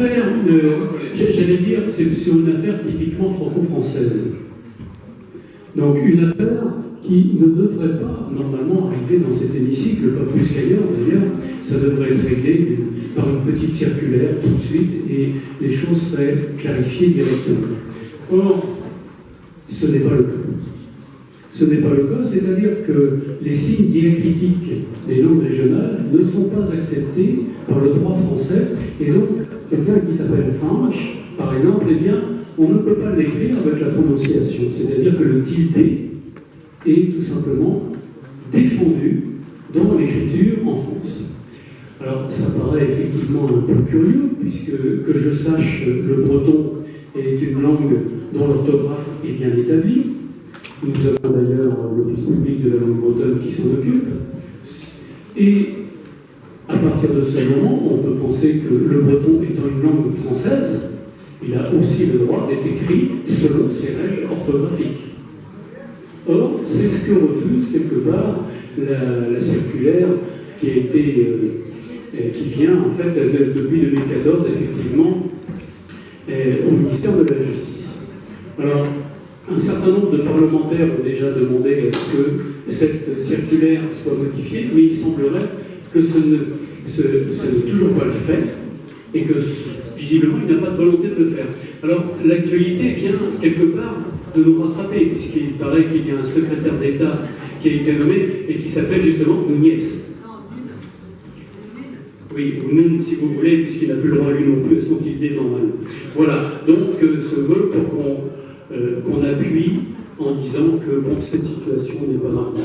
affaire, j'allais dire, c'est sur une affaire typiquement franco-française. Donc une affaire qui ne devrait pas normalement arriver dans cet hémicycle, pas plus qu'ailleurs d'ailleurs. Ça devrait être réglé par une petite circulaire tout de suite et les choses seraient clarifiées directement. Or, ce n'est pas le cas. Ce n'est pas le cas, c'est-à-dire que les signes diacritiques des langues régionales ne sont pas acceptés par le droit français, et donc quelqu'un qui s'appelle Fanch, par exemple, eh bien, on ne peut pas l'écrire avec la prononciation, c'est-à-dire que le tilde est tout simplement défendu dans l'écriture en France. Alors, ça paraît effectivement un peu curieux, puisque, que je sache, le breton est une langue dont l'orthographe est bien établie. Nous avons d'ailleurs l'Office public de la langue bretonne qui s'en occupe. Et à partir de ce moment, on peut penser que le breton étant une langue française, il a aussi le droit d'être écrit selon ses règles orthographiques. Or, c'est ce que refuse quelque part la circulaire qui a été, qui vient en fait depuis 2014 effectivement au ministère de la Justice. Alors, un certain nombre de parlementaires ont déjà demandé que cette circulaire soit modifiée, mais il semblerait que ce n'est toujours pas le fait et que visiblement il n'y a pas de volonté de le faire. Alors l'actualité vient quelque part de nous rattraper, puisqu'il paraît qu'il y a un secrétaire d'État qui a été nommé et qui s'appelle justement Núñez. Oui, ou Nun si vous voulez, puisqu'il n'a plus le droit lui non plus à son tilde normal. Voilà, donc ce veut pour qu'on appuie en disant que bon, cette situation n'est pas normale.